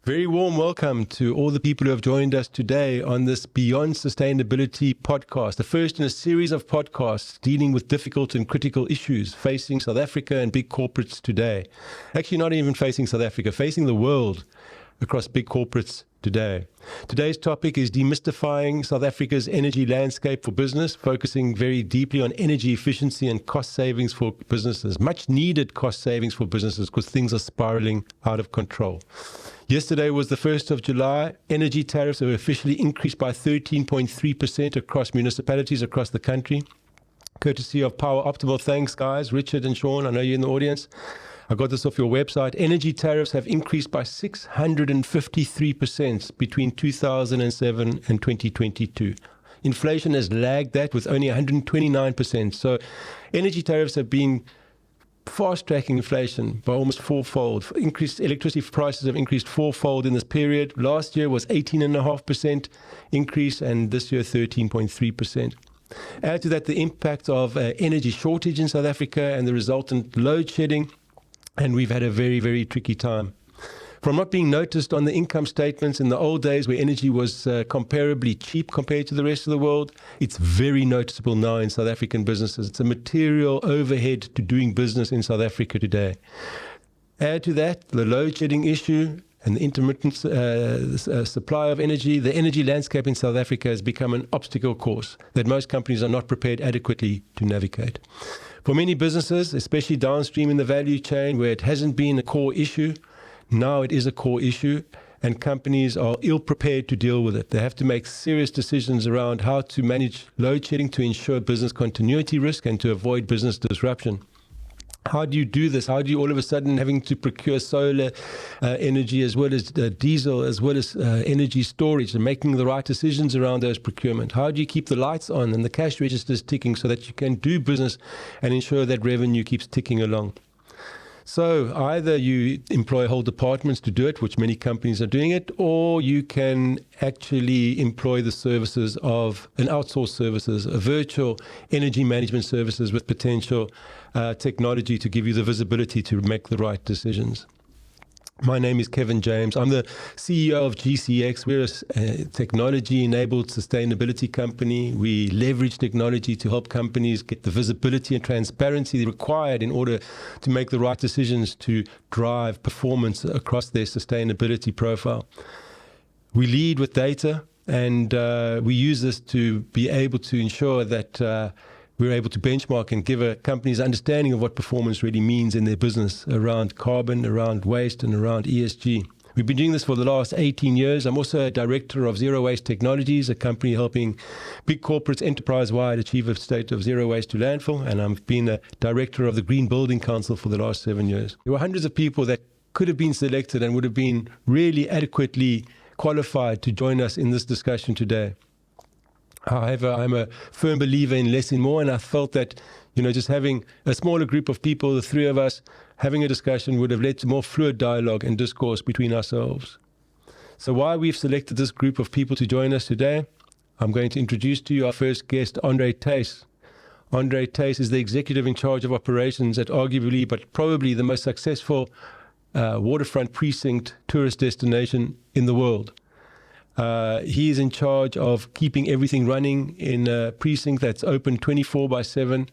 Very warm welcome to all the people who have joined us today on this Beyond Sustainability podcast, the first in a series of podcasts dealing with difficult and critical issues facing South Africa and big corporates today. Actually, not even facing South Africa, facing the world across big corporates today. Today's topic is demystifying South Africa's energy landscape for business, focusing very deeply on energy efficiency and cost savings for businesses. Much needed cost savings for businesses because things are spiraling out of control. Yesterday was the 1st of July. Energy tariffs have officially increased by 13.3% across municipalities across the country. Courtesy of Power Optimal. Thanks, guys. Richard and Sean, I know you're in the audience. I got this off your website. Energy tariffs have increased by 653% between 2007 and 2022. Inflation has lagged that with only 129%. So energy tariffs have been fast-tracking inflation by almost fourfold. Increased electricity prices have increased fourfold in this period. Last year was 18.5% increase, and this year 13.3%. Add to that the impact of energy shortage in South Africa and the resultant load shedding, and we've had a very, very tricky time. From not being noticed on the income statements in the old days where energy was comparably cheap compared to the rest of the world, it's very noticeable now in South African businesses. It's a material overhead to doing business in South Africa today. Add to that the load shedding issue and the intermittent supply of energy. The energy landscape in South Africa has become an obstacle course that most companies are not prepared adequately to navigate. For many businesses, especially downstream in the value chain where it hasn't been a core issue, now it is a core issue, and companies are ill-prepared to deal with it. They have to make serious decisions around how to manage load shedding to ensure business continuity risk and to avoid business disruption. How do you do this? How do you all of a sudden having to procure solar energy as well as diesel as well as energy storage and making the right decisions around those procurement? How do you keep the lights on and the cash registers ticking so that you can do business and ensure that revenue keeps ticking along? So either you employ whole departments to do it, which many companies are doing it, or you can actually employ the services of an outsourced services, a virtual energy management services with potential technology to give you the visibility to make the right decisions. My name is Kevin James. I'm the CEO of GCX. We're a technology-enabled sustainability company. We leverage technology to help companies get the visibility and transparency required in order to make the right decisions to drive performance across their sustainability profile. We lead with data, and we use this to be able to ensure that we're able to benchmark and give a company's understanding of what performance really means in their business around carbon, around waste, and around ESG. We've been doing this for the last 18 years. I'm also a director of Zero Waste Technologies, a company helping big corporates enterprise-wide achieve a state of zero waste to landfill, and I've been a director of the Green Building Council for the last 7 years. There were hundreds of people that could have been selected and would have been really adequately qualified to join us in this discussion today. However, I'm a firm believer in less and more, and I felt that, just having a smaller group of people, the three of us, having a discussion would have led to more fluid dialogue and discourse between ourselves. So why we've selected this group of people to join us today, I'm going to introduce to you our first guest, Andre Thijs. Andre Thijs is the executive in charge of operations at arguably, but probably the most successful waterfront precinct tourist destination in the world. He is in charge of keeping everything running in a precinct that's open 24/7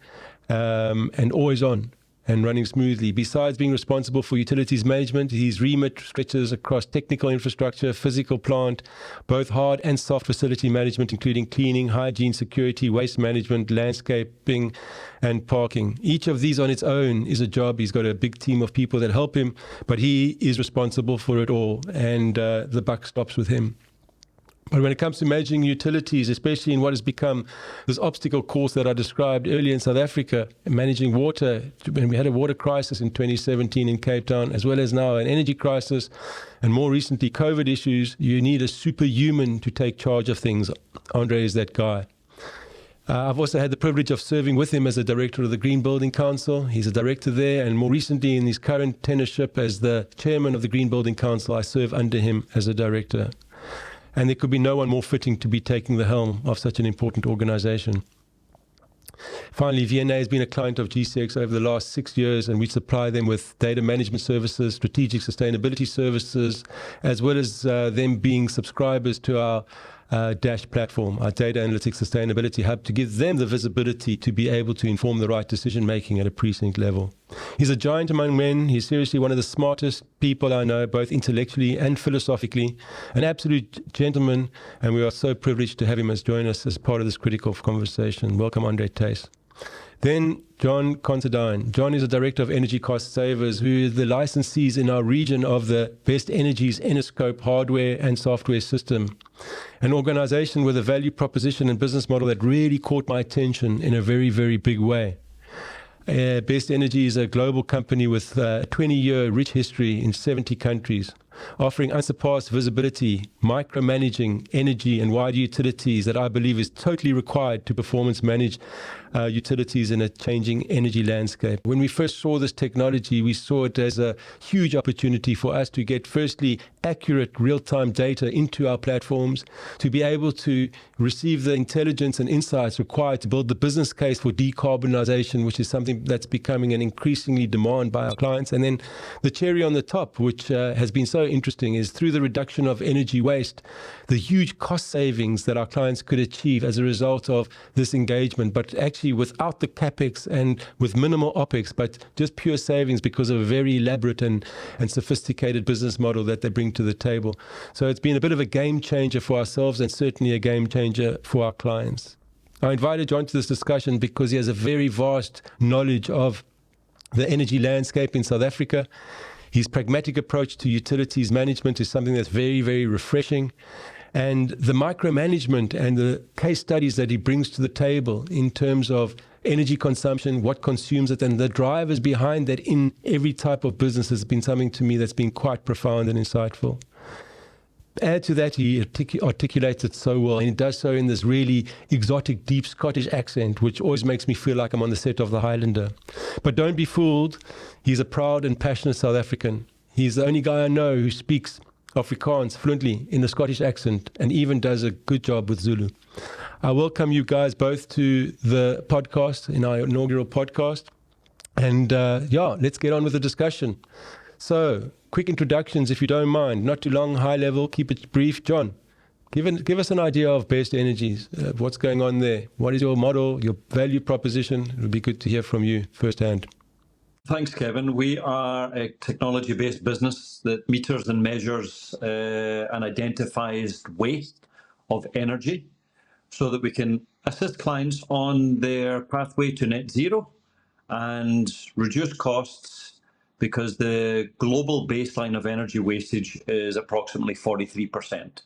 and always on and running smoothly. Besides being responsible for utilities management, his remit stretches across technical infrastructure, physical plant, both hard and soft facility management, including cleaning, hygiene, security, waste management, landscaping, and parking. Each of these on its own is a job. He's got a big team of people that help him, but he is responsible for it all, and the buck stops with him. But when it comes to managing utilities, especially in what has become this obstacle course that I described earlier in South Africa, managing water, when we had a water crisis in 2017 in Cape Town, as well as now an energy crisis, and more recently COVID issues, you need a superhuman to take charge of things. Andre is that guy. I've also had the privilege of serving with him as a director of the Green Building Council. He's a director there, and more recently in his current tenureship as the chairman of the Green Building Council, I serve under him as a director. And there could be no one more fitting to be taking the helm of such an important organization. Finally, VNA has been a client of GCX over the last 6 years, and we supply them with data management services, strategic sustainability services, as well as them being subscribers to our Dash platform, our data analytics sustainability hub, to give them the visibility to be able to inform the right decision making at a precinct level. He's a giant among men. He's seriously one of the smartest people I know, both intellectually and philosophically, an absolute gentleman, and we are so privileged to have him join us as part of this critical conversation. Welcome, Andre Tace. Then John Considine. John is a director of Energy Cost Savers, who is the licensees in our region of the Best Energies Enoscope hardware and software system, an organization with a value proposition and business model that really caught my attention in a very, very big way. Best Energy is a global company with a 20-year rich history in 70 countries, offering unsurpassed visibility, micromanaging energy and wider utilities that I believe is totally required to performance manage utilities in a changing energy landscape. When we first saw this technology, we saw it as a huge opportunity for us to get, firstly, accurate real-time data into our platforms, to be able to receive the intelligence and insights required to build the business case for decarbonization, which is something that's becoming an increasingly demand by our clients. And then the cherry on the top, which has been so interesting, is through the reduction of energy waste, the huge cost savings that our clients could achieve as a result of this engagement, but actually without the capex and with minimal opex, but just pure savings because of a very elaborate and sophisticated business model that they bring to the table. So it's been a bit of a game changer for ourselves and certainly a game changer for our clients. I invited John to this discussion because he has a very vast knowledge of the energy landscape in South Africa. His pragmatic approach to utilities management is something that's very, very refreshing. And the micromanagement and the case studies that he brings to the table in terms of energy consumption, what consumes it, and the drivers behind that in every type of business has been something to me that's been quite profound and insightful. Add to that, he articulates it so well, and he does so in this really exotic, deep Scottish accent, which always makes me feel like I'm on the set of The Highlander. But don't be fooled, he's a proud and passionate South African. He's the only guy I know who speaks Afrikaans fluently in a Scottish accent and even does a good job with Zulu. I welcome you guys both to the podcast, in our inaugural podcast. And let's get on with the discussion. So, quick introductions, if you don't mind. Not too long, high level, keep it brief. John, give us an idea of Best Energies. What's going on there? What is your model, your value proposition? It would be good to hear from you firsthand. Thanks, Kevin. We are a technology-based business that meters and measures and identifies waste of energy so that we can assist clients on their pathway to net zero and reduce costs, because the global baseline of energy wastage is approximately 43%.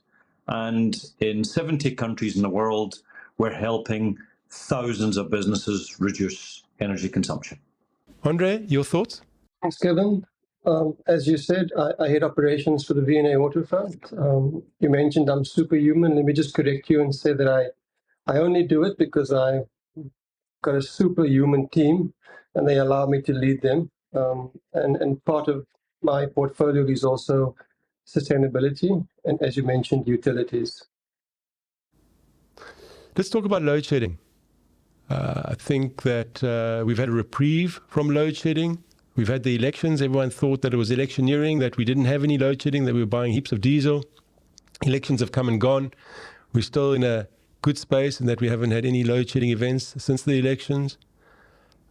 And in 70 countries in the world, we're helping thousands of businesses reduce energy consumption. Andre, your thoughts? Thanks, Kevin. As you said, I head operations for the V&A Waterfront. You mentioned I'm superhuman. Let me just correct you and say that I only do it because I've got a superhuman team and they allow me to lead them. And part of my portfolio is also sustainability and, as you mentioned, utilities. Let's talk about load shedding. I think that we've had a reprieve from load shedding. We've had the elections. Everyone thought that it was electioneering, that we didn't have any load shedding, that we were buying heaps of diesel. Elections have come and gone. We're still in a good space and that we haven't had any load shedding events since the elections.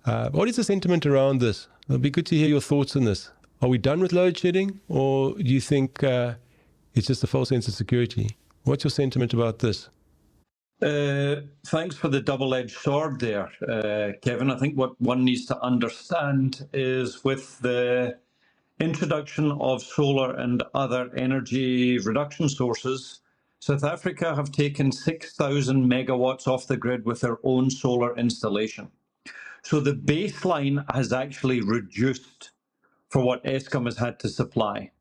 What is the sentiment around this? It'll be good to hear your thoughts on this. Are we done with load shedding, or do you think it's just a false sense of security? What's your sentiment about this? Thanks for the double-edged sword there, Kevin. I think what one needs to understand is with the introduction of solar and other energy reduction sources, South Africa have taken 6,000 megawatts off the grid with their own solar installation. So the baseline has actually reduced for what Eskom has had to supply.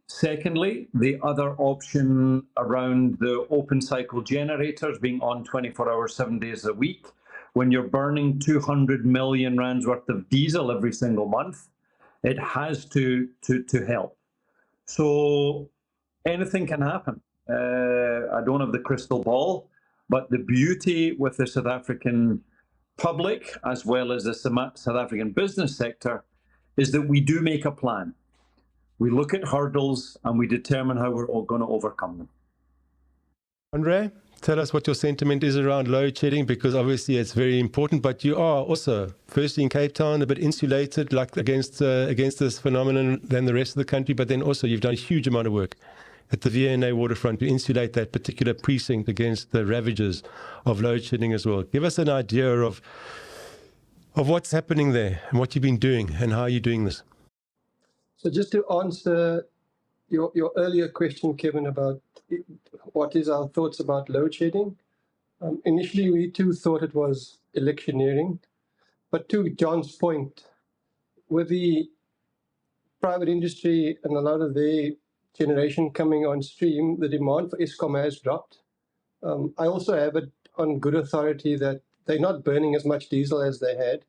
Secondly, the other option around the open cycle generators being on 24 hours, 7 days a week, when you're burning 200 million rands worth of diesel every single month, it has to help. So anything can happen. I don't have the crystal ball, but the beauty with the South African public as well as the South African business sector is that we do make a plan. We look at hurdles and we determine how we're all going to overcome them. Andre, tell us what your sentiment is around load shedding, because obviously it's very important, but you are also, firstly in Cape Town, a bit insulated like against this phenomenon than the rest of the country, but then also you've done a huge amount of work at the V&A waterfront to insulate that particular precinct against the ravages of load shedding as well. Give us an idea of what's happening there and what you've been doing and how you're doing this. So just to answer your earlier question, Kevin, about what is our thoughts about load shedding. Initially, we too thought it was electioneering. But to John's point, with the private industry and a lot of their generation coming on stream, the demand for Eskom has dropped. I also have it on good authority that they're not burning as much diesel as they had.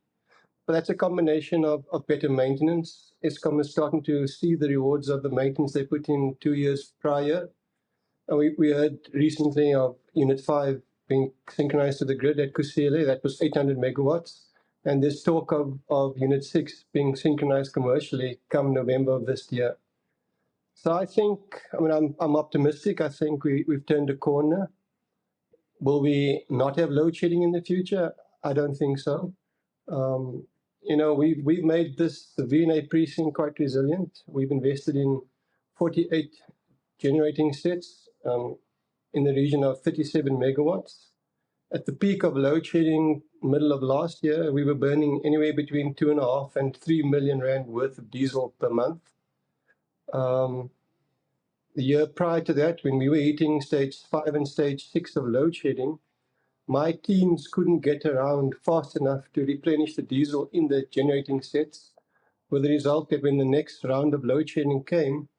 But that's a combination of better maintenance. Eskom is starting to see the rewards of the maintenance they put in 2 years prior. And we heard recently of Unit 5 being synchronized to the grid at Kusile. That was 800 megawatts. And there's talk of Unit 6 being synchronized commercially come November of this year. So I think, I'm optimistic. I think we've turned a corner. Will we not have load shedding in the future? I don't think so. We've made the V&A precinct quite resilient. We've invested in 48 generating sets in the region of 37 megawatts. At the peak of load shedding, middle of last year, we were burning anywhere between 2.5 and 3 million rand worth of diesel per month. The year prior to that, when we were hitting stage 5 and stage 6 of load shedding, my teams couldn't get around fast enough to replenish the diesel in the generating sets, with the result that when the next round of load shedding came,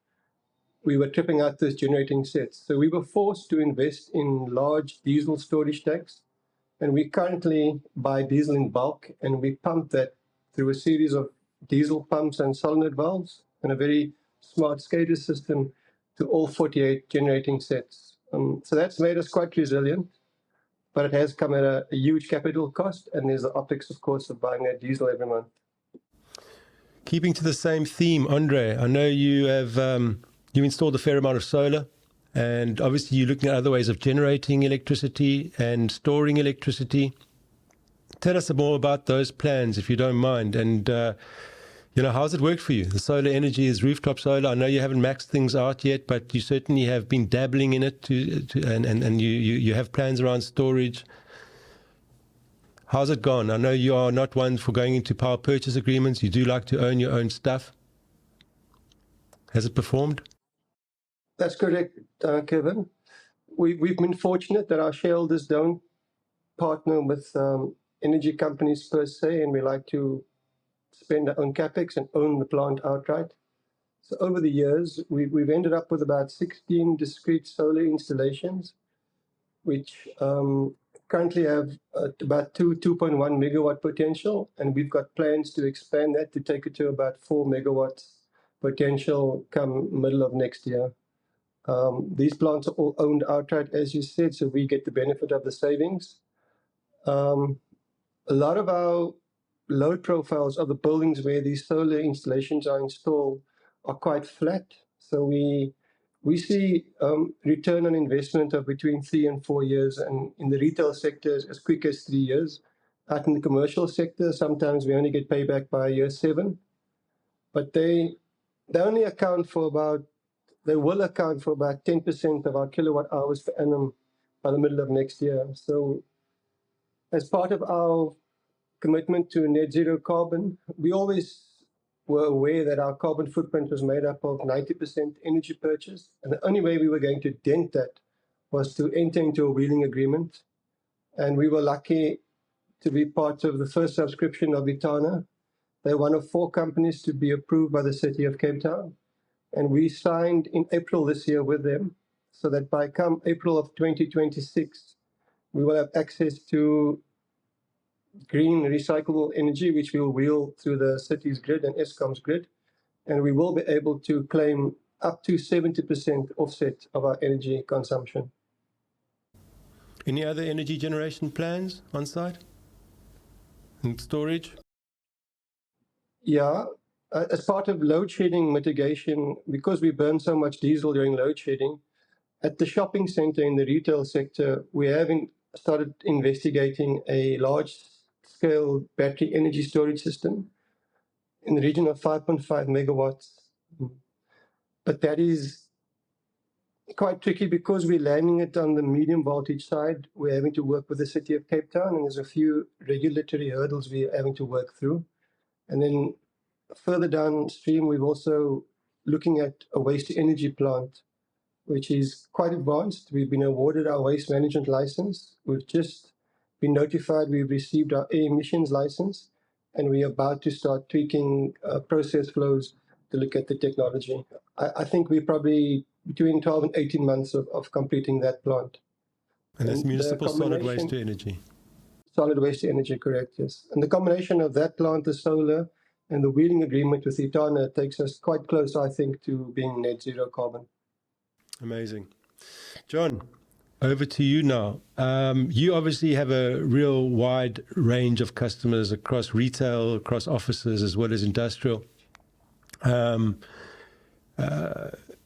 we were tripping out those generating sets. So we were forced to invest in large diesel storage tanks, and we currently buy diesel in bulk, and we pump that through a series of diesel pumps and solenoid valves and a very smart SCADA system to all 48 generating sets. So that's made us quite resilient. But it has come at a huge capital cost, and there's the optics, of course, of buying that diesel every month. Keeping to the same theme, Andre, I know you have you installed a fair amount of solar, and obviously you're looking at other ways of generating electricity and storing electricity. Tell us more about those plans, if you don't mind, and how's it worked for you? The solar energy is rooftop solar. I know you haven't maxed things out yet, but you certainly have been dabbling in it, and you have plans around storage. How's it gone? I know you are not one for going into power purchase agreements. You do like to own your own stuff. Has it performed? That's correct, Kevin. We've been fortunate that our shareholders don't partner with energy companies per se, and we like to spend our own capex and own the plant outright. So over the years, we've ended up with about 16 discrete solar installations, which currently have about 2.1 megawatt potential, and we've got plans to expand that to take it to about 4 megawatts potential come middle of next year. These plants are all owned outright, as you said, so we get the benefit of the savings. A lot of our load profiles of the buildings where these solar installations are installed are quite flat. So we see return on investment of between 3 and 4 years, and in the retail sector as quick as 3 years. Out in the commercial sector, sometimes we only get payback by year 7. But they only account for about, they will account for about 10% of our kilowatt hours per annum by the middle of next year. So as part of our commitment to net zero carbon, we always were aware that our carbon footprint was made up of 90% energy purchase. And the only way we were going to dent that was to enter into a wheeling agreement. And we were lucky to be part of the first subscription of Itana. They're one of 4 companies to be approved by the city of Cape Town. And we signed in April this year with them, so that by come April of 2026, we will have access to green recyclable energy, which we will wheel through the city's grid and Eskom's grid. And we will be able to claim up to 70% offset of our energy consumption. Any other energy generation plans on site? And storage? Yeah, as part of load shedding mitigation, because we burn so much diesel during load shedding, at the shopping center in the retail sector, we haven't started investigating a large-scale battery energy storage system in the region of 5.5 megawatts. But that is quite tricky because we're landing it on the medium voltage side. We're having to work with the city of Cape Town, and there's a few regulatory hurdles we're having to work through. And then further downstream, we've also looking at a waste to energy plant, which is quite advanced. We've been awarded our waste management license. We've just been notified we've received our air emissions license, and we're about to start tweaking process flows to look at the technology. I think we're probably between 12 and 18 months of completing that plant. And that's And the municipal solid waste combination- to energy. Solid waste to energy, correct, yes. And the combination of that plant, the solar, and the wheeling agreement with Itana takes us quite close, I think, to being net zero carbon. Amazing. John, over to you now. You obviously have a real wide range of customers across retail, across offices, as well as industrial.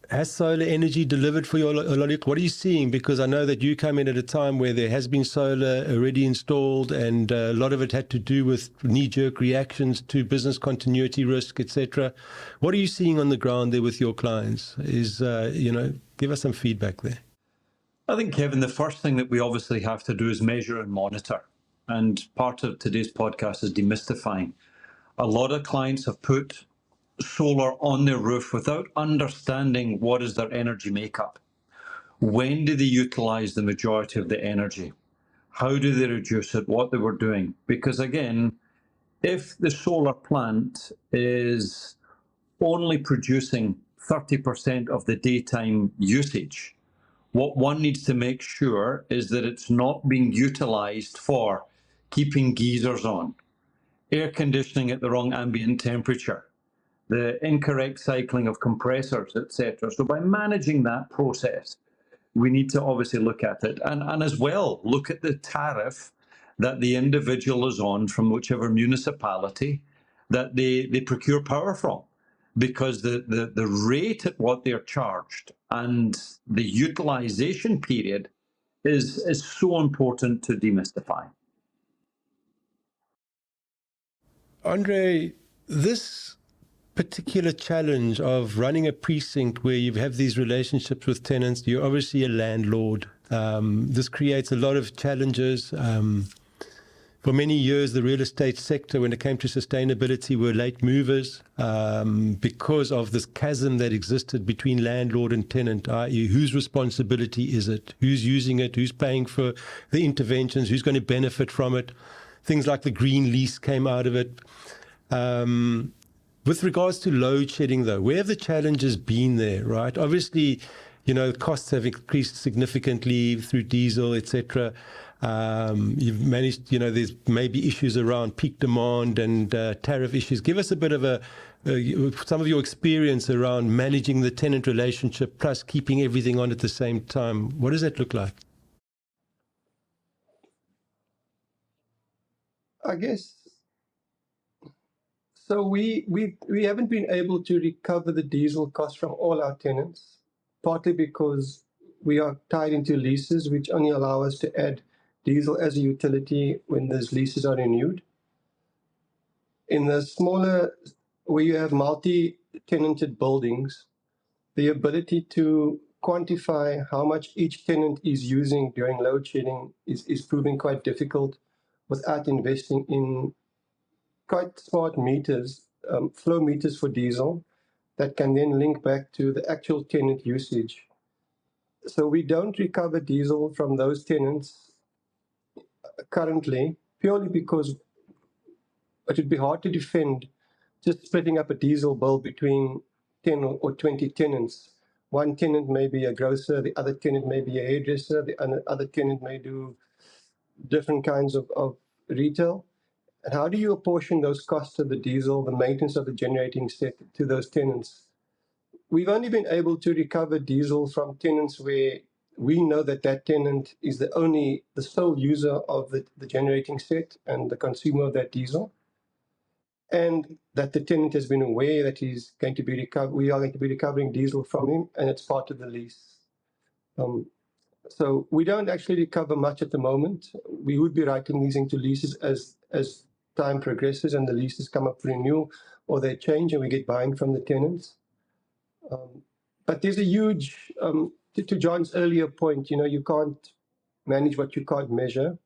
Has solar energy delivered for you a lot? What are you seeing? Because I know that you come in at a time where there has been solar already installed, and a lot of it had to do with knee-jerk reactions to business continuity risk, etc. What are you seeing on the ground there with your clients? Give us some feedback there. I think, Kevin, the first thing that we obviously have to do is measure and monitor. And part of today's podcast is demystifying. A lot of clients have put solar on their roof without understanding what is their energy makeup. When do they utilize the majority of the energy? How do they reduce it? What they were doing? Because again, if the solar plant is only producing 30% of the daytime usage, what one needs to make sure is that it's not being utilized for keeping geysers on, air conditioning at the wrong ambient temperature, the incorrect cycling of compressors, etc. So by managing that process, we need to obviously look at it and as well look at the tariff that the individual is on from whichever municipality that they procure power from, because the rate at what they're charged and the utilization period is so important to demystify. Andre, this particular challenge of running a precinct where you have these relationships with tenants, you're obviously a landlord. This creates a lot of challenges. For many years, the real estate sector, when it came to sustainability, were late movers because of this chasm that existed between landlord and tenant, i.e. whose responsibility is it? Who's using it? Who's paying for the interventions? Who's going to benefit from it? Things like the Green Lease came out of it. With regards to load shedding, though, where have the challenges been there, right? Obviously, costs have increased significantly through diesel, etc. You've managed, there's maybe issues around peak demand and tariff issues. Give us a bit of some of your experience around managing the tenant relationship plus keeping everything on at the same time. What does that look like? I guess so. We haven't been able to recover the diesel cost from all our tenants, partly because we are tied into leases, which only allow us to add diesel as a utility when those leases are renewed. In the smaller, where you have multi-tenanted buildings, the ability to quantify how much each tenant is using during load shedding is proving quite difficult without investing in quite smart meters, flow meters for diesel that can then link back to the actual tenant usage. So we don't recover diesel from those tenants currently, purely because it would be hard to defend just splitting up a diesel bill between 10 or 20 tenants. One tenant may be a grocer, the other tenant may be a hairdresser, the other tenant may do different kinds of retail. And how do you apportion those costs of the diesel, the maintenance of the generating set to those tenants? We've only been able to recover diesel from tenants where we know that that tenant is the sole user of the generating set and the consumer of that diesel, and that the tenant has been aware that we are going to be recovering diesel from him, and it's part of the lease. So we don't actually recover much at the moment. We would be writing these into leases as time progresses and the leases come up for renewal, or they change and we get buy-in from the tenants. But there's a huge, to John's earlier point, you can't manage what you can't measure.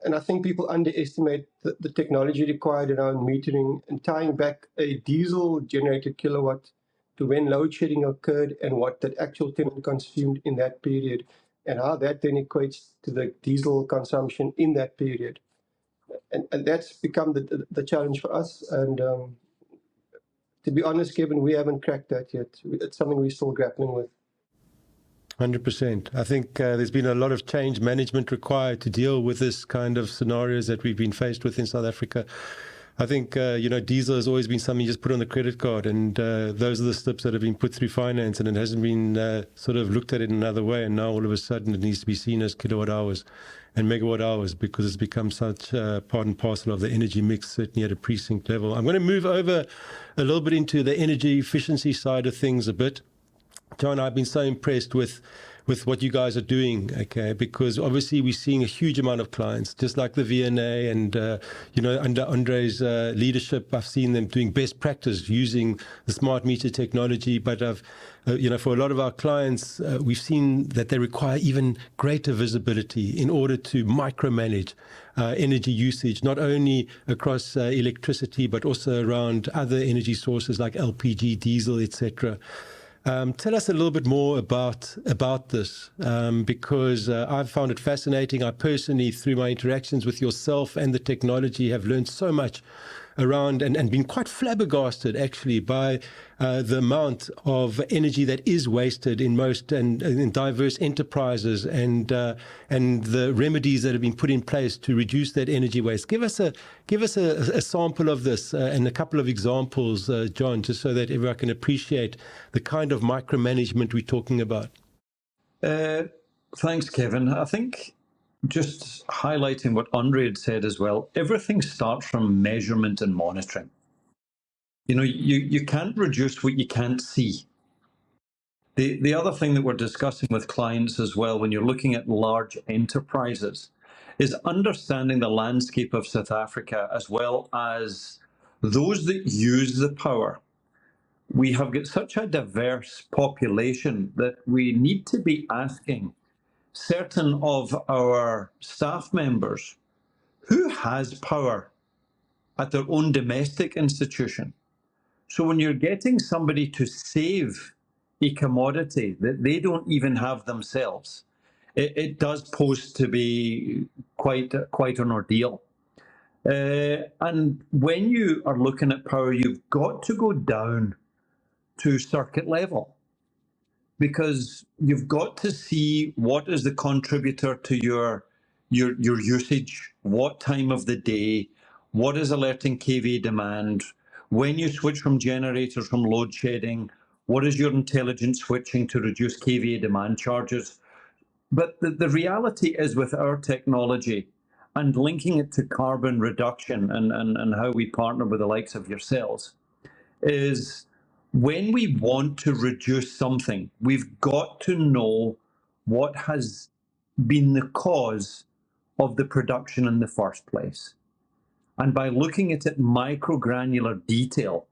And I think people underestimate the technology required around metering and tying back a diesel generated kilowatt to when load shedding occurred and what that actual tenant consumed in that period, and how that then equates to the diesel consumption in that period. And that's become the challenge for us. And to be honest, Kevin, we haven't cracked that yet. It's something we're still grappling with. 100%. I think there's been a lot of change management required to deal with this kind of scenarios that we've been faced with in South Africa. I think, diesel has always been something you just put on the credit card, and those are the slips that have been put through finance, and it hasn't been sort of looked at in another way. And now all of a sudden it needs to be seen as kilowatt hours and megawatt hours, because it's become such part and parcel of the energy mix, certainly at a precinct level. I'm going to move over a little bit into the energy efficiency side of things a bit. John, I've been so impressed with what you guys are doing, okay, because obviously we're seeing a huge amount of clients, just like the VNA, and, under Andre's leadership, I've seen them doing best practice using the smart meter technology. But for a lot of our clients, we've seen that they require even greater visibility in order to micromanage energy usage, not only across electricity, but also around other energy sources like LPG, diesel, etc. Tell us a little bit more about this, because I've found it fascinating. I personally, through my interactions with yourself and the technology, have learned so much around and been quite flabbergasted, actually, by the amount of energy that is wasted in most and in diverse enterprises, and the remedies that have been put in place to reduce that energy waste. Give us a sample of this and a couple of examples, John, just so that everyone can appreciate the kind of micromanagement we're talking about. Thanks, Kevin. I think just highlighting what Andre had said as well, everything starts from measurement and monitoring. You can't reduce what you can't see. The other thing that we're discussing with clients as well, when you're looking at large enterprises, is understanding the landscape of South Africa as well as those that use the power. We have got such a diverse population that we need to be asking certain of our staff members who has power at their own domestic institution. So when you're getting somebody to save a commodity that they don't even have themselves, it does pose to be quite an ordeal. And when you are looking at power, you've got to go down to circuit level, because you've got to see what is the contributor to your usage, what time of the day, what is alerting KVA demand, when you switch from generators from load shedding, what is your intelligent switching to reduce KVA demand charges. But the reality is, with our technology and linking it to carbon reduction and how we partner with the likes of yourselves, is when we want to reduce something, we've got to know what has been the cause of the production in the first place. And by looking at it microgranular detail,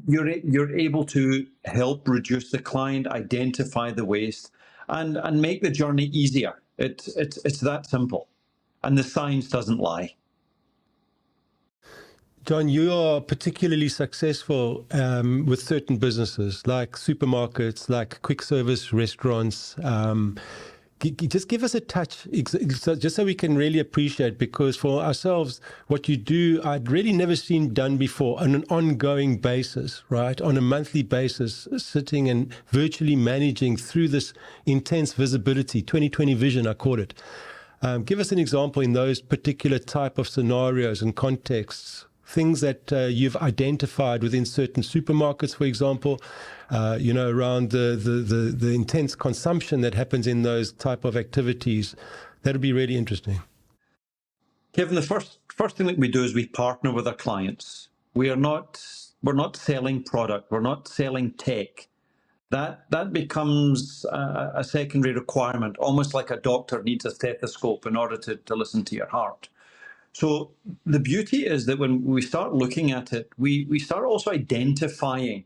you're able to help reduce the client, identify the waste, and make the journey easier. It's that simple. And the science doesn't lie. John, you are particularly successful with certain businesses like supermarkets, like quick service restaurants. Just give us a touch, just so we can really appreciate, because for ourselves, what you do, I'd really never seen done before on an ongoing basis, right? On a monthly basis, sitting and virtually managing through this intense visibility, 2020 vision, I call it. Give us an example in those particular type of scenarios and contexts things that you've identified within certain supermarkets, for example, around the intense consumption that happens in those type of activities. That would be really interesting. Kevin, the first thing that we do is we partner with our clients. We're not selling product. We're not selling tech. That becomes a secondary requirement, almost like a doctor needs a stethoscope in order to listen to your heart. So the beauty is that when we start looking at it, we start also identifying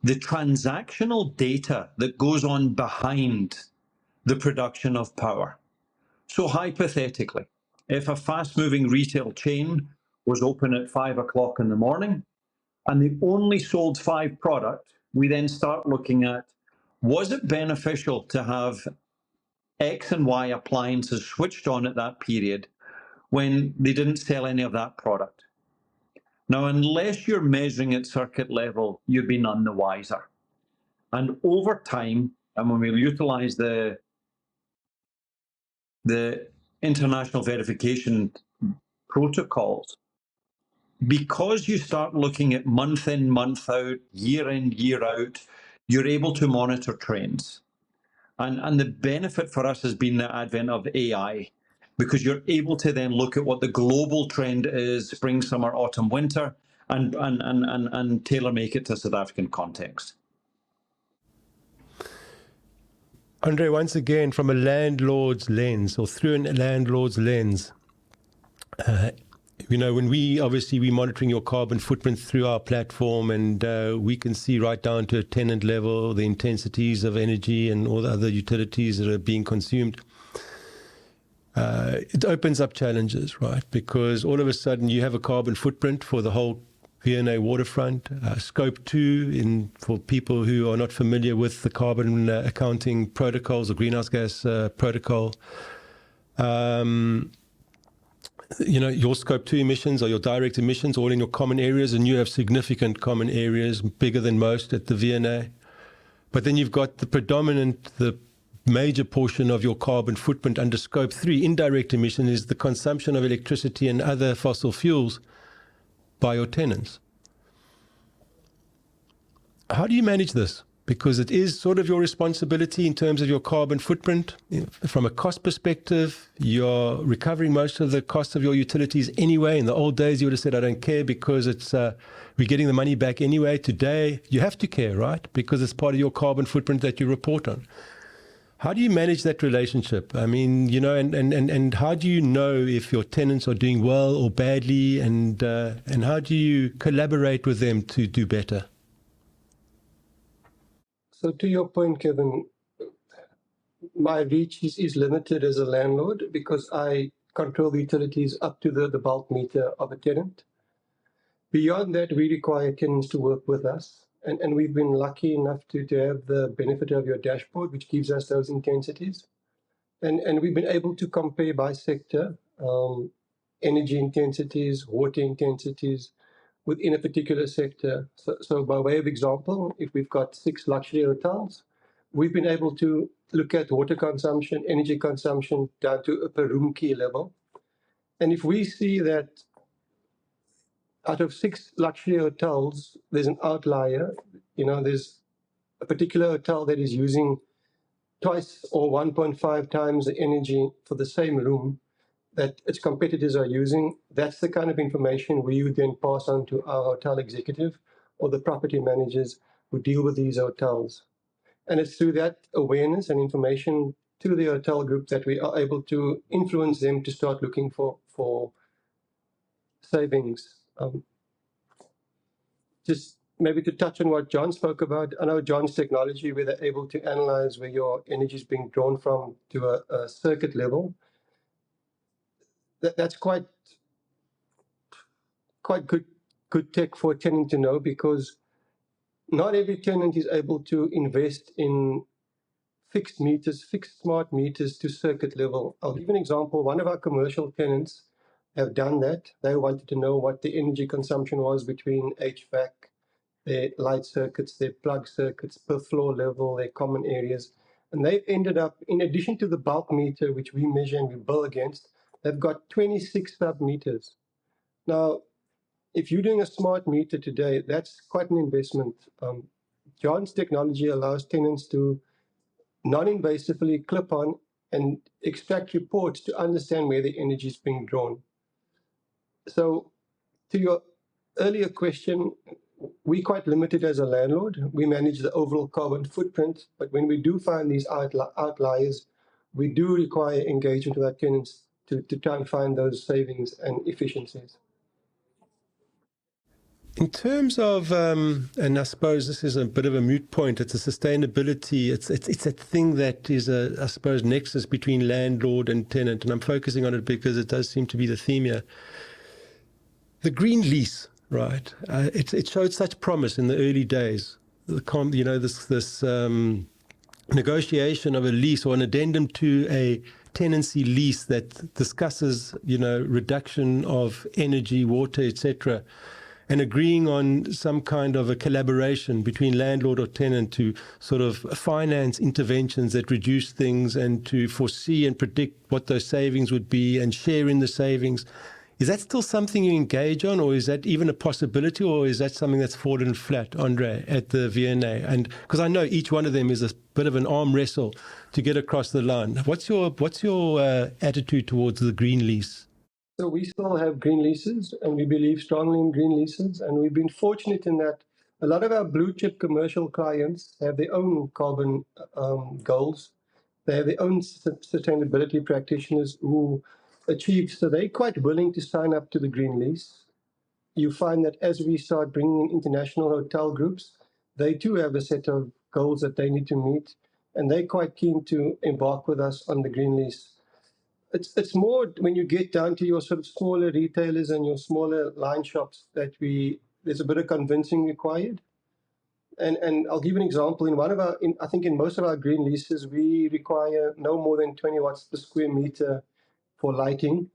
the transactional data that goes on behind the production of power. So hypothetically, if a fast-moving retail chain was open at 5 o'clock in the morning and they only sold 5 products, we then start looking at, was it beneficial to have X and Y appliances switched on at that period when they didn't sell any of that product? Now, unless you're measuring at circuit level, you'd be none the wiser. And over time, and when we utilize the international verification protocols, because you start looking at month in, month out, year in, year out, you're able to monitor trends. And the benefit for us has been the advent of AI, because you're able to then look at what the global trend is, spring, summer, autumn, winter, and tailor make it to South African context. Andre, once again, from a landlord's lens, or through a landlord's lens, when we're monitoring your carbon footprint through our platform, and we can see right down to a tenant level the intensities of energy and all the other utilities that are being consumed. It opens up challenges, right? Because all of a sudden you have a carbon footprint for the whole V&A waterfront, scope 2 for people who are not familiar with the carbon accounting protocols or greenhouse gas protocol. Your scope 2 emissions or your direct emissions all in your common areas, and you have significant common areas, bigger than most at the V&A. But then you've got the major portion of your carbon footprint under scope 3, indirect emission, is the consumption of electricity and other fossil fuels by your tenants. How do you manage this? Because it is sort of your responsibility in terms of your carbon footprint. From a cost perspective, you're recovering most of the cost of your utilities anyway. In the old days, you would have said, I don't care because we're getting the money back anyway. Today, you have to care, right? Because it's part of your carbon footprint that you report on. How do you manage that relationship? I mean, and how do you know if your tenants are doing well or badly, and how do you collaborate with them to do better? So to your point, Kevin, my reach is limited as a landlord because I control the utilities up to the bulk meter of a tenant. Beyond that, we require tenants to work with us. And we've been lucky enough to have the benefit of your dashboard, which gives us those intensities. And we've been able to compare by sector, energy intensities, water intensities within a particular sector. So by way of example, if we've got 6 luxury hotels, we've been able to look at water consumption, energy consumption down to a per room key level. And if we see that out of 6 luxury hotels, there's an outlier, there's a particular hotel that is using twice or 1.5 times the energy for the same room that its competitors are using, that's the kind of information we would then pass on to our hotel executive or the property managers who deal with these hotels. And it's through that awareness and information to the hotel group that we are able to influence them to start looking for savings. Just maybe to touch on what John spoke about, I know John's technology, where they're able to analyze where your energy is being drawn from to a circuit level. That's quite good tech for a tenant to know, because not every tenant is able to invest in fixed smart meters to circuit level. I'll give an example. One of our commercial tenants have done that. They wanted to know what the energy consumption was between HVAC, their light circuits, their plug circuits, per floor level, their common areas. And they've ended up, in addition to the bulk meter, which we measure and we bill against, they've got 26 sub meters. Now, if you're doing a smart meter today, that's quite an investment. John's technology allows tenants to non-invasively clip on and extract reports to understand where the energy is being drawn. So to your earlier question, we're quite limited as a landlord. We manage the overall carbon footprint, but when we do find these outliers, we do require engagement with our tenants to try and find those savings and efficiencies. In terms of, and I suppose this is a bit of a moot point, it's a sustainability, it's a thing that is a, I suppose, nexus between landlord and tenant, and I'm focusing on it because it does seem to be the theme here. The Green Lease, right? It showed such promise in the early days. This negotiation of a lease or an addendum to a tenancy lease that discusses, reduction of energy, water, etc., and agreeing on some kind of a collaboration between landlord or tenant to sort of finance interventions that reduce things and to foresee and predict what those savings would be and share in the savings. Is that still something you engage on, or is that even a possibility, or is that something that's fallen flat, Andre, at the V&A? And because I know each one of them is a bit of an arm wrestle to get across the line. What's your attitude towards the Green Lease? So we still have green leases, and we believe strongly in green leases. And we've been fortunate in that a lot of our blue chip commercial clients have their own carbon goals. They have their own sustainability practitioners who achieve, so they're quite willing to sign up to the green lease. You find that as we start bringing in international hotel groups, they too have a set of goals that they need to meet, and they're quite keen to embark with us on the green lease. It's more when you get down to your sort of smaller retailers and your smaller line shops that there's a bit of convincing required. And I'll give you an example. I think in most of our green leases, we require no more than 20 watts per square meter for lighting.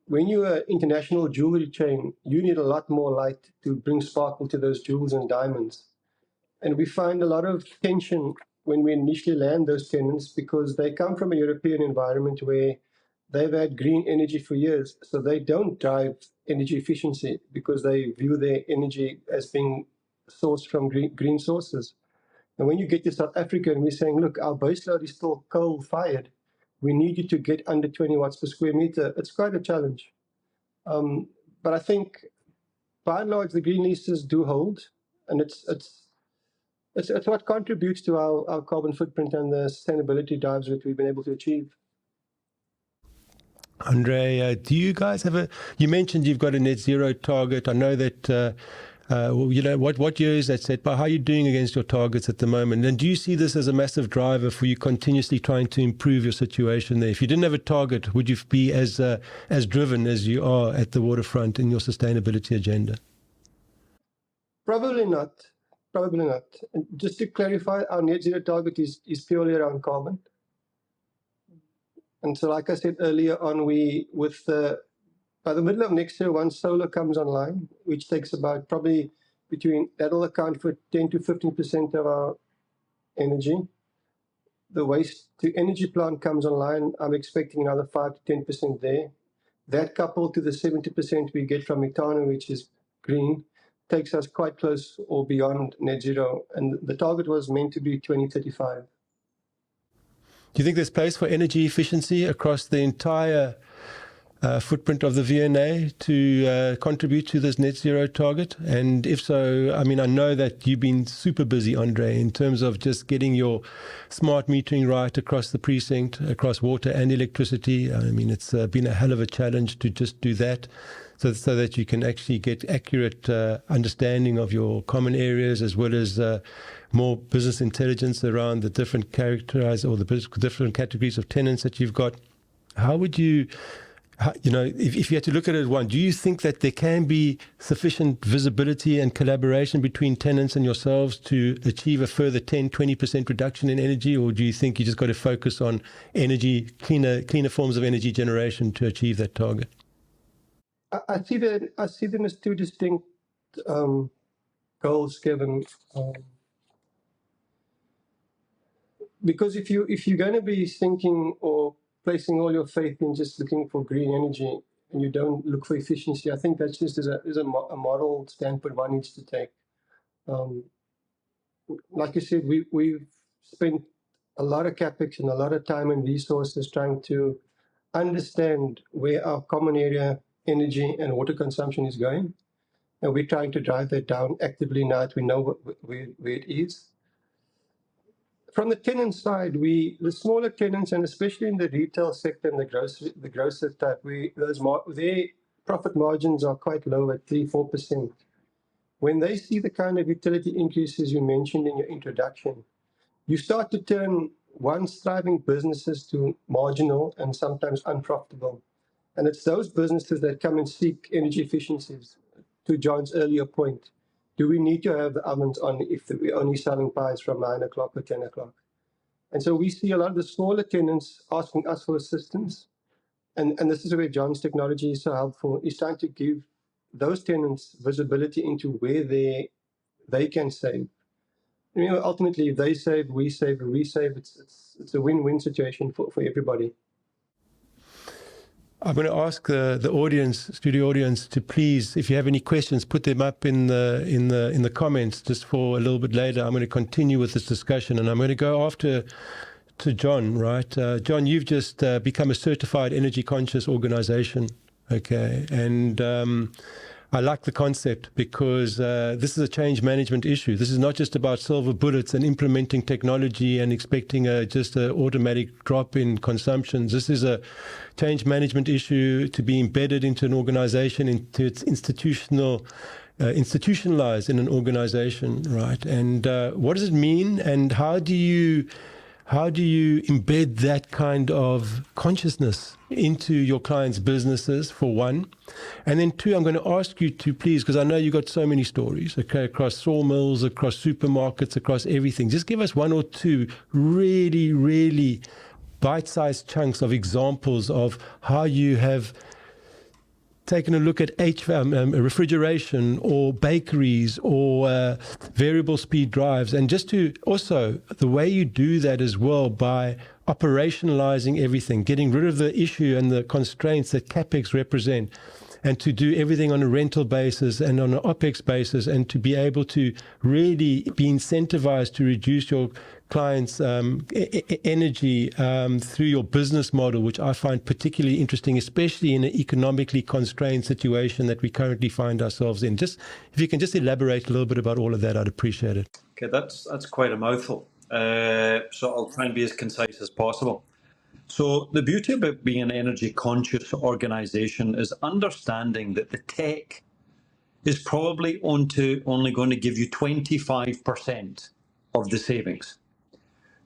When you're an international jewelry chain, you need a lot more light to bring sparkle to those jewels and diamonds. And we find a lot of tension when we initially land those tenants because they come from a European environment where they've had green energy for years. So they don't drive energy efficiency because they view their energy as being sourced from green sources. And when you get to South Africa and we're saying, look, our baseload is still coal-fired, we need you to get under 20 watts per square meter, it's quite a challenge. But I think, by and large, the green leases do hold, and it's what contributes to our carbon footprint and the sustainability drives that we've been able to achieve. Andre, do you guys have you mentioned you've got a net zero target. I know that, what year is that set by? How are you doing against your targets at the moment? And do you see this as a massive driver for you continuously trying to improve your situation there? If you didn't have a target, would you be as driven as you are at the waterfront in your sustainability agenda? Probably not. Probably not. And just to clarify, our net zero target is purely around carbon. And so, like I said earlier on, by the middle of next year, once solar comes online, which takes about probably that'll account for 10 to 15% of our energy. The waste to energy plant comes online, I'm expecting another 5 to 10% there. That coupled to the 70% we get from Metano, which is green, takes us quite close or beyond net zero. And the target was meant to be 2035. Do you think there's place for energy efficiency across the entire footprint of the V&A to contribute to this net zero target? And if so, I mean, I know that you've been super busy, Andre, in terms of just getting your smart metering right across the precinct, across water and electricity. I mean, it's been a hell of a challenge to just do that so that you can actually get accurate understanding of your common areas as well as more business intelligence around the different different categories of tenants that you've got. How would you, if you had to look at it one, do you think that there can be sufficient visibility and collaboration between tenants and yourselves to achieve a further 10, 20% reduction in energy? Or do you think you just got to focus on cleaner forms of energy generation to achieve that target? I see them as two distinct goals, Kevin. Because if you're going to be thinking or placing all your faith in just looking for green energy, and you don't look for efficiency, I think that's just is a moral standpoint one needs to take. Like you said, we've spent a lot of capex and a lot of time and resources trying to understand where our common area energy and water consumption is going. And we're trying to drive that down actively now that we know where it is. From the tenant side, the smaller tenants, and especially in the retail sector and the grocer type, their profit margins are quite low at 3-4%. When they see the kind of utility increases you mentioned in your introduction, you start to turn once thriving businesses to marginal and sometimes unprofitable. And it's those businesses that come and seek energy efficiencies. To John's earlier point, do we need to have the ovens on if we're only selling pies from 9 o'clock or 10 o'clock? And so we see a lot of the smaller tenants asking us for assistance. And this is where John's technology is so helpful. He's trying to give those tenants visibility into where they can save. You know, ultimately, if they save, we save, and we save, it's a win-win situation for everybody. I'm going to ask the audience, studio audience, to please, if you have any questions, put them up in the comments just for a little bit later. I'm going to continue with this discussion, and I'm going to go after to John. Right, John, you've just become a certified energy conscious organization. Okay, and I like the concept because this is a change management issue. This is not just about silver bullets and implementing technology and expecting just an automatic drop in consumptions. This is a change management issue to be embedded into an organization, into its institutionalized in an organization, right? And what does it mean, and how do you embed that kind of consciousness into your clients' businesses, for one? And then two, I'm going to ask you to please, because I know you've got so many stories, okay, across sawmills, across supermarkets, across everything. Just give us one or two really, really bite-sized chunks of examples of how you have taken a look at refrigeration or bakeries or variable speed drives, and just to also the way you do that as well by operationalizing everything, getting rid of the issue and the constraints that CapEx represent, and to do everything on a rental basis and on an OpEx basis, and to be able to really be incentivized to reduce your clients' energy through your business model, which I find particularly interesting, especially in an economically constrained situation that we currently find ourselves in. Just if you can just elaborate a little bit about all of that, I'd appreciate it. Okay, that's quite a mouthful. So I'll try and be as concise as possible. So the beauty about being an energy conscious organization is understanding that the tech is probably only going to give you 25% of the savings.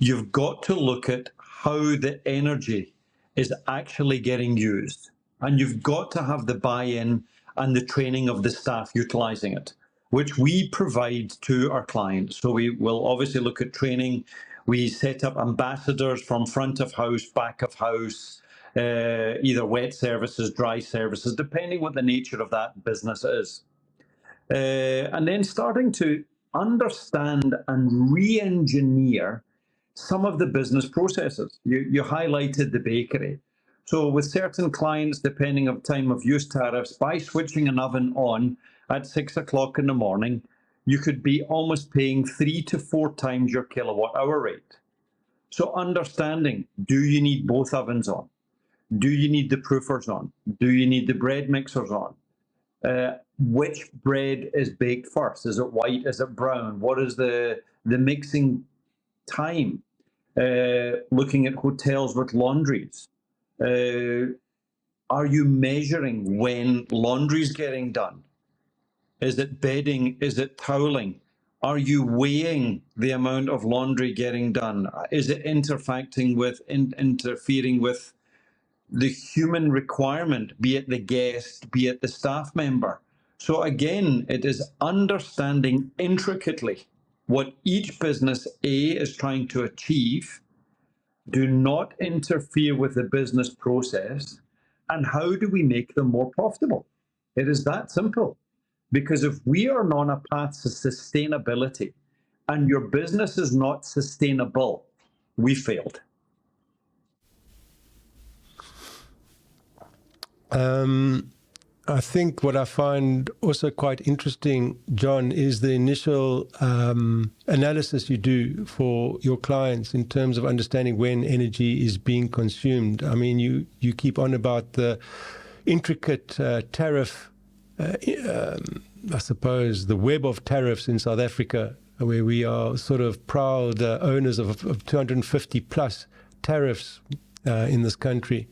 You've got to look at how the energy is actually getting used, and you've got to have the buy-in and the training of the staff utilizing it, which we provide to our clients. So we will obviously look at training. We set up ambassadors from front of house, back of house, either wet services, dry services, depending what the nature of that business is. And then starting to understand and re-engineer some of the business processes. You highlighted the bakery. So with certain clients, depending on time of use tariffs, by switching an oven on at 6 o'clock in the morning, you could be almost paying 3 to 4 times your kilowatt hour rate. So understanding, do you need both ovens on? Do you need the proofers on? Do you need the bread mixers on? Which bread is baked first? Is it white? Is it brown? What is the mixing time? Looking at hotels with laundries. Are you measuring when laundry's getting done? Is it bedding? Is it toweling? Are you weighing the amount of laundry getting done? Is it interfering with the human requirement, be it the guest, be it the staff member? So again, it is understanding intricately what each business A is trying to achieve. Do not interfere with the business process. And how do we make them more profitable? It is that simple. Because if we are not on a path to sustainability and your business is not sustainable, we failed. I think what I find also quite interesting, John, is the initial analysis you do for your clients in terms of understanding when energy is being consumed. I mean, you keep on about the intricate tariff, I suppose, the web of tariffs in South Africa, where we are sort of proud owners of 250 plus tariffs in this country.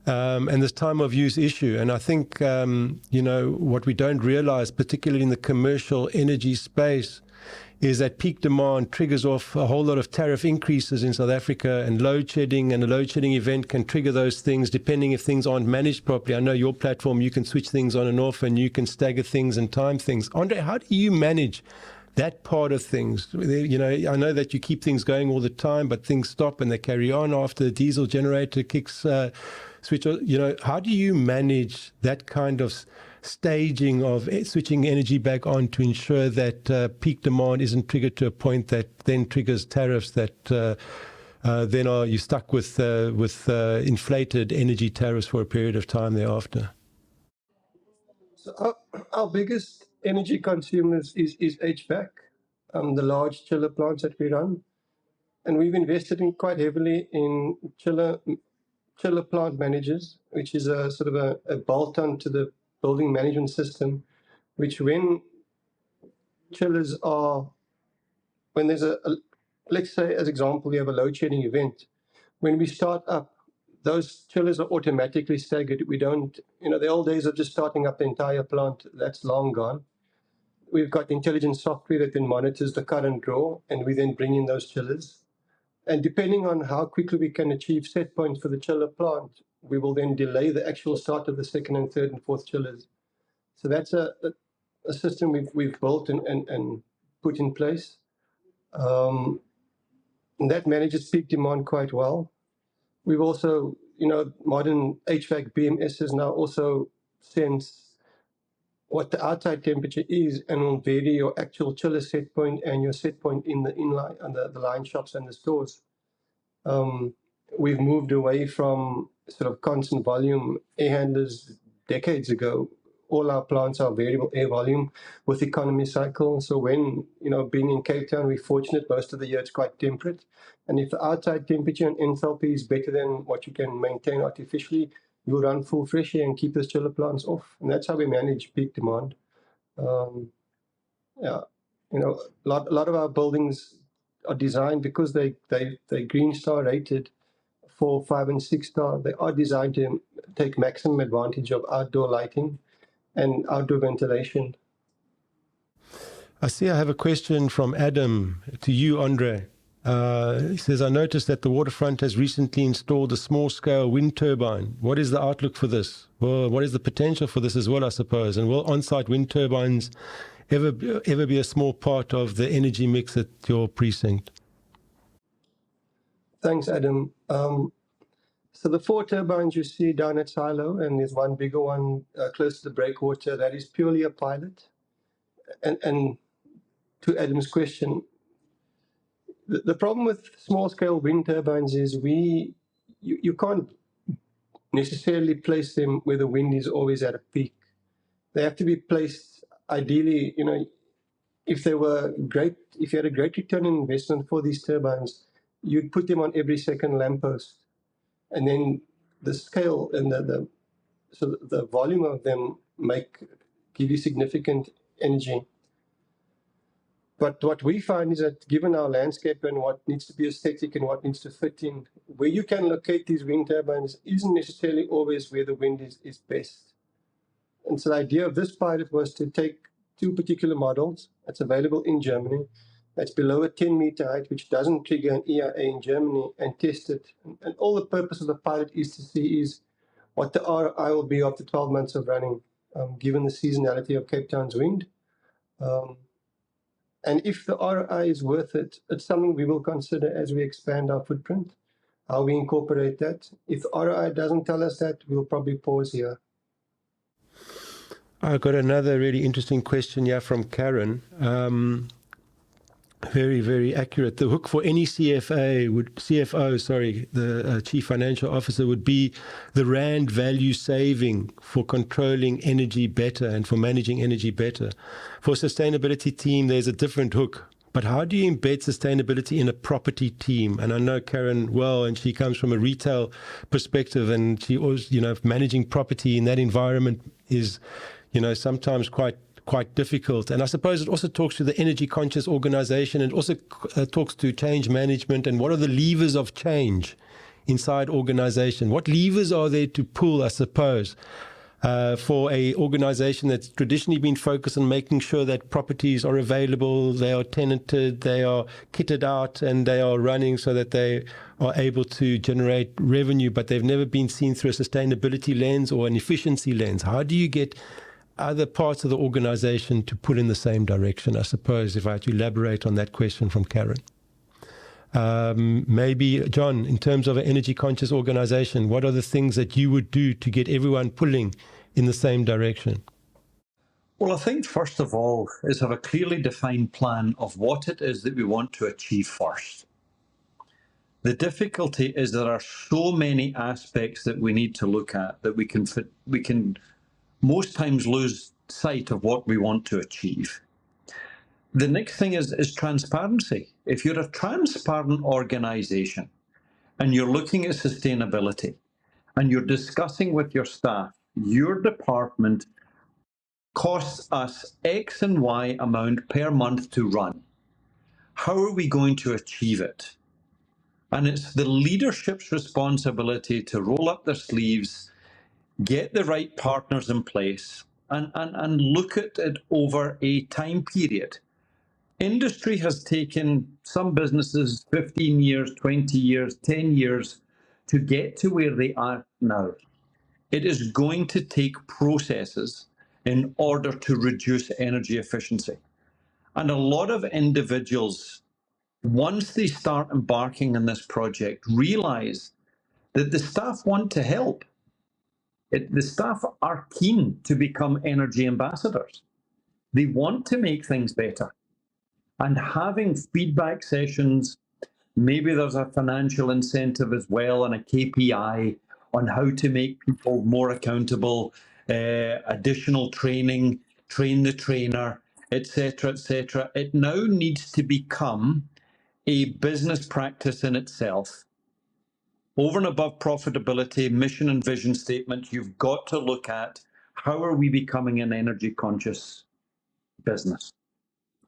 And this time of use issue. And I think, what we don't realize, particularly in the commercial energy space, is that peak demand triggers off a whole lot of tariff increases in South Africa, and load shedding, and a load shedding event can trigger those things depending if things aren't managed properly. I know your platform, you can switch things on and off, and you can stagger things and time things. Andre, how do you manage that part of things? I know that you keep things going all the time, but things stop and they carry on after the diesel generator kicks switch. How do you manage that kind of staging of switching energy back on to ensure that peak demand isn't triggered to a point that then triggers tariffs that then are you stuck with inflated energy tariffs for a period of time thereafter? So our biggest energy consumers is HVAC, the large chiller plants that we run. And we've invested in quite heavily in chiller plant managers, which is a sort of a bolt-on to the building management system, which when chillers are, when there's let's say as example, we have a load shedding event, when we start up, those chillers are automatically staggered. We don't, the old days of just starting up the entire plant, that's long gone. We've got intelligent software that then monitors the current draw, and we then bring in those chillers. And depending on how quickly we can achieve set points for the chiller plant, we will then delay the actual start of the second and third and fourth chillers. So that's a system we've built and put in place. And that manages peak demand quite well. We've also, modern HVAC BMSs now also sense what the outside temperature is and will vary your actual chiller set point and your set point in the inline and the line shops and the stores. We've moved away from sort of constant volume air handlers decades ago. All our plants are variable air volume with economy cycle. So when, being in Cape Town, we're fortunate most of the year it's quite temperate. And if the outside temperature and enthalpy is better than what you can maintain artificially, you'll run full fresh air and keep those chiller plants off. And that's how we manage peak demand. A lot of our buildings are designed because they Green Star rated 4, 5, and 6 star. They are designed to take maximum advantage of outdoor lighting and outdoor ventilation. I see I have a question from Adam to you, Andre. He says, I noticed that the waterfront has recently installed a small-scale wind turbine. What is the outlook for this? Well, what is the potential for this as well, I suppose? And will on-site wind turbines ever be a small part of the energy mix at your precinct? Thanks, Adam. So the 4 turbines you see down at Silo, and there's one bigger one close to the breakwater, that is purely a pilot. And to Adam's question, the problem with small-scale wind turbines is you can't necessarily place them where the wind is always at a peak. They have to be placed, ideally, if you had a great return on investment for these turbines, you'd put them on every second lamppost. And then the scale and the volume of them give you significant energy. But what we find is that given our landscape and what needs to be aesthetic and what needs to fit in, where you can locate these wind turbines isn't necessarily always where the wind is best. And so the idea of this pilot was to take 2 particular models that's available in Germany, that's below a 10-meter height, which doesn't trigger an EIA in Germany, and test it. And all the purpose of the pilot is to see is what the ROI will be after 12 months of running, given the seasonality of Cape Town's wind. And if the ROI is worth it, it's something we will consider as we expand our footprint, how we incorporate that. If the ROI doesn't tell us that, we'll probably pause here. I've got another really interesting question here from Karen. Very, very accurate. The hook for any the Chief Financial Officer would be the rand value saving for controlling energy better and for managing energy better. For sustainability team, there's a different hook. But how do you embed sustainability in a property team? And I know Karen well, and she comes from a retail perspective, and she always, managing property in that environment is, sometimes quite difficult. And I suppose it also talks to the energy conscious organization, and also talks to change management and what are the levers of change inside organization. What levers are there to pull, I suppose, for a organization that's traditionally been focused on making sure that properties are available, they are tenanted, they are kitted out, and they are running so that they are able to generate revenue, but they've never been seen through a sustainability lens or an efficiency lens. How do you get other parts of the organization to pull in the same direction, I suppose, if I had to elaborate on that question from Karen? Maybe, John, in terms of an energy conscious organization, what are the things that you would do to get everyone pulling in the same direction? Well, I think first of all is have a clearly defined plan of what it is that we want to achieve first. The difficulty is there are so many aspects that we need to look at that we can most times lose sight of what we want to achieve. The next thing is transparency. If you're a transparent organization and you're looking at sustainability and you're discussing with your staff, your department costs us X and Y amount per month to run. How are we going to achieve it? And it's the leadership's responsibility to roll up their sleeves, get the right partners in place, and look at it over a time period. Industry has taken some businesses 15 years, 20 years, 10 years to get to where they are now. It is going to take processes in order to reduce energy efficiency. And a lot of individuals, once they start embarking on this project, realize that the staff want to help. The staff are keen to become energy ambassadors. They want to make things better. And having feedback sessions, maybe there's a financial incentive as well and a KPI on how to make people more accountable, additional training, train the trainer, etc., etc. It now needs to become a business practice in itself. Over and above profitability, mission and vision statement, you've got to look at how are we becoming an energy conscious business.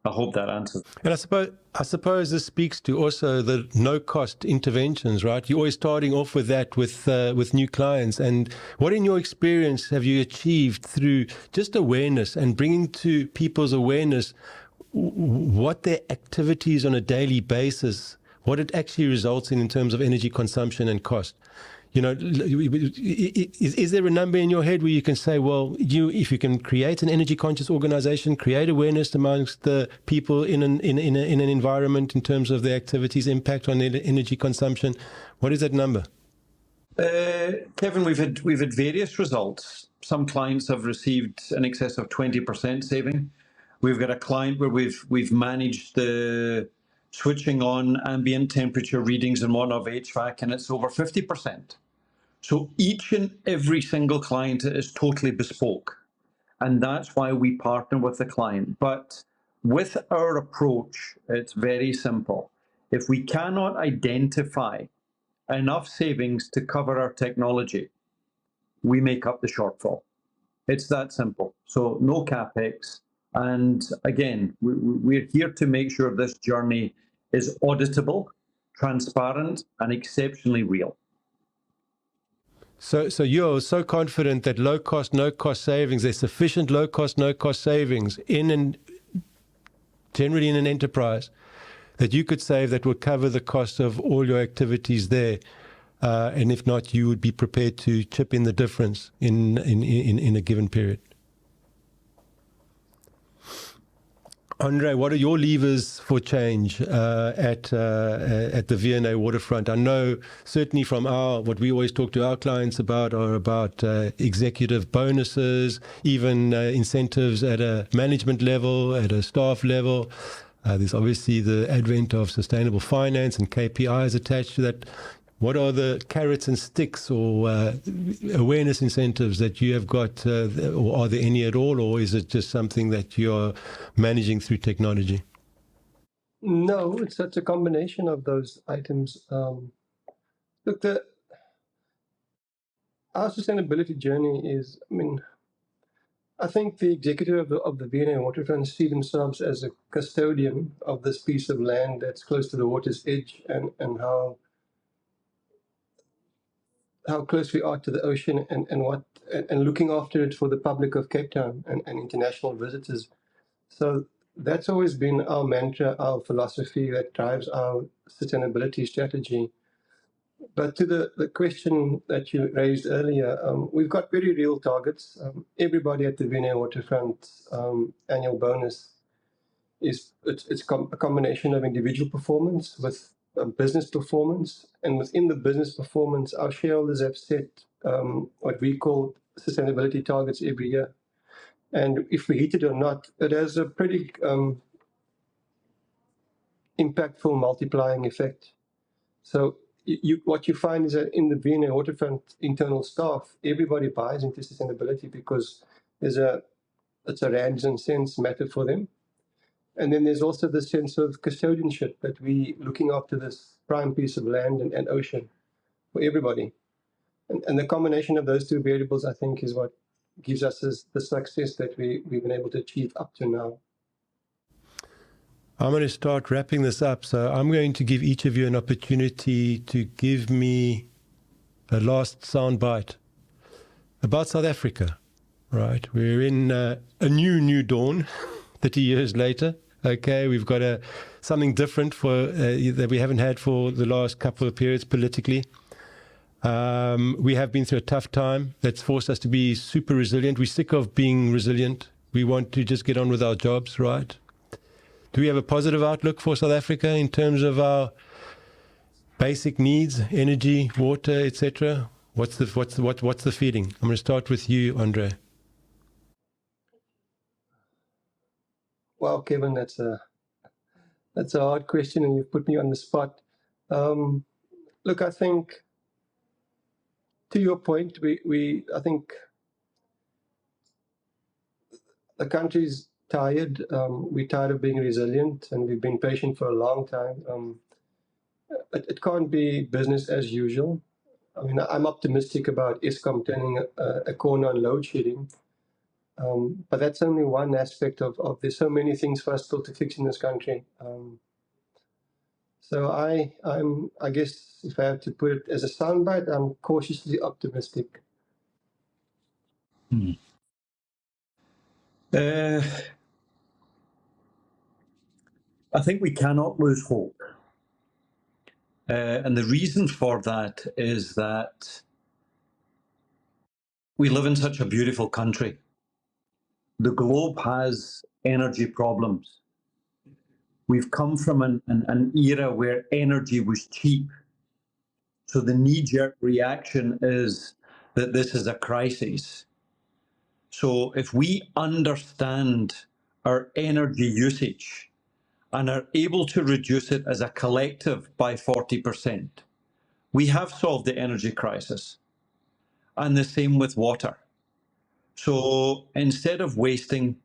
I hope that answers. And I suppose this speaks to also the no-cost interventions, right? You're always starting off with that with new clients. And what, in your experience, have you achieved through just awareness and bringing to people's awareness what their activities on a daily basis, what it actually results in terms of energy consumption and cost? Is there a number in your head where you can say, well, if you can create an energy conscious organization, create awareness amongst the people in an environment in terms of their activities' impact on energy consumption, what is that number? Kevin, we've had various results. Some clients have received in excess of 20% saving. We've got a client where we've managed the switching on ambient temperature readings and one of HVAC, and it's over 50%. So each and every single client is totally bespoke. And that's why we partner with the client. But with our approach, it's very simple. If we cannot identify enough savings to cover our technology, we make up the shortfall. It's that simple. So no capex. And again, we're here to make sure this journey is auditable, transparent, and exceptionally real. So you're so confident that low cost, no cost savings, there's sufficient low cost, no cost savings generally in an enterprise that you could save that would cover the cost of all your activities there. And if not, you would be prepared to chip in the difference in a given period. Andre, what are your levers for change at the V&A waterfront? I know certainly from what we always talk to our clients about are about executive bonuses, even incentives at a management level, at a staff level. There's obviously the advent of sustainable finance and KPIs attached to that. What are the carrots and sticks or awareness incentives that you have got, or are there any at all, or is it just something that you're managing through technology? No, it's such a combination of those items. Look, our sustainability journey is, I think the executive of the V&A Waterfront see themselves as a custodian of this piece of land that's close to the water's edge, and how close we are to the ocean, and looking after it for the public of Cape Town and international visitors. So that's always been our mantra, our philosophy that drives our sustainability strategy. But to the question that you raised earlier, we've got very real targets. Everybody at the V&A Waterfront annual bonus it's a combination of individual performance with business performance. And within the business performance, our shareholders have set what we call sustainability targets every year. And if we hit it or not, it has a pretty impactful multiplying effect. So what you find is that in the V&A Waterfront internal staff, everybody buys into sustainability because it's a rands and cents matter for them. And then there's also the sense of custodianship, that we looking after this prime piece of land and ocean for everybody. And the combination of those two variables, I think, is what gives us the success that we've been able to achieve up to now. I'm going to start wrapping this up. So I'm going to give each of you an opportunity to give me a last soundbite about South Africa. Right, we're in a new dawn, 30 years later. Okay, we've got something different that we haven't had for the last couple of periods politically. We have been through a tough time that's forced us to be super resilient. We're sick of being resilient. We want to just get on with our jobs, right? Do we have a positive outlook for South Africa in terms of our basic needs, energy, water, etc.? What's the feeling? I'm going to start with you, Andre. Wow, Kevin, that's a hard question, and you've put me on the spot. Look, I think to your point, I think the country's tired. We're tired of being resilient, and we've been patient for a long time. It can't be business as usual. I'm optimistic about Eskom turning a corner on load shedding. But that's only one aspect of there's so many things for us still to fix in this country. So I guess if I have to put it as a soundbite, I'm cautiously optimistic. I think we cannot lose hope. And the reason for that is that we live in such a beautiful country. The globe has energy problems. We've come from an era where energy was cheap. So the knee-jerk reaction is that this is a crisis. So if we understand our energy usage and are able to reduce it as a collective by 40%, we have solved the energy crisis. And the same with water. So instead of wasting,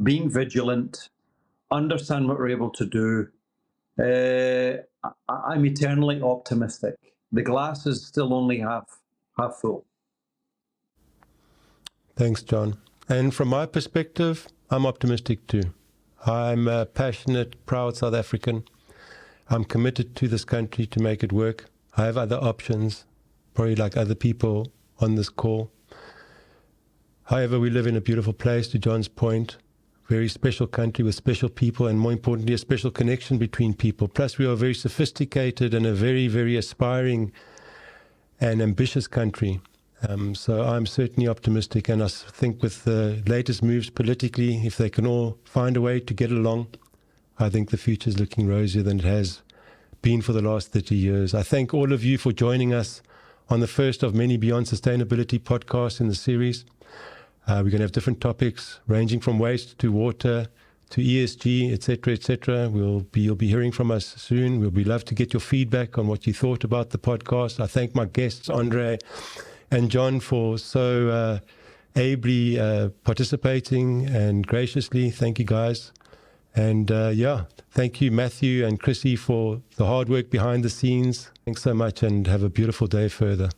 being vigilant, understand what we're able to do, I'm eternally optimistic. The glass is still only half full. Thanks, John. And from my perspective, I'm optimistic too. I'm a passionate, proud South African. I'm committed to this country to make it work. I have other options, probably like other people on this call. However, we live in a beautiful place, to John's point. Very special country with special people, and more importantly, a special connection between people. Plus, we are very sophisticated and a very, very aspiring and ambitious country. So I'm certainly optimistic, and I think with the latest moves politically, if they can all find a way to get along, I think the future is looking rosier than it has been for the last 30 years. I thank all of you for joining us on the first of many Beyond Sustainability podcasts in the series. We're going to have different topics ranging from waste to water to ESG, etc., etc. You'll be hearing from us soon. We'll be love to get your feedback on what you thought about the podcast. I thank my guests, Andre and John, for so ably participating and graciously. Thank you, guys. And thank you, Matthew and Chrissy, for the hard work behind the scenes. Thanks so much, and have a beautiful day further.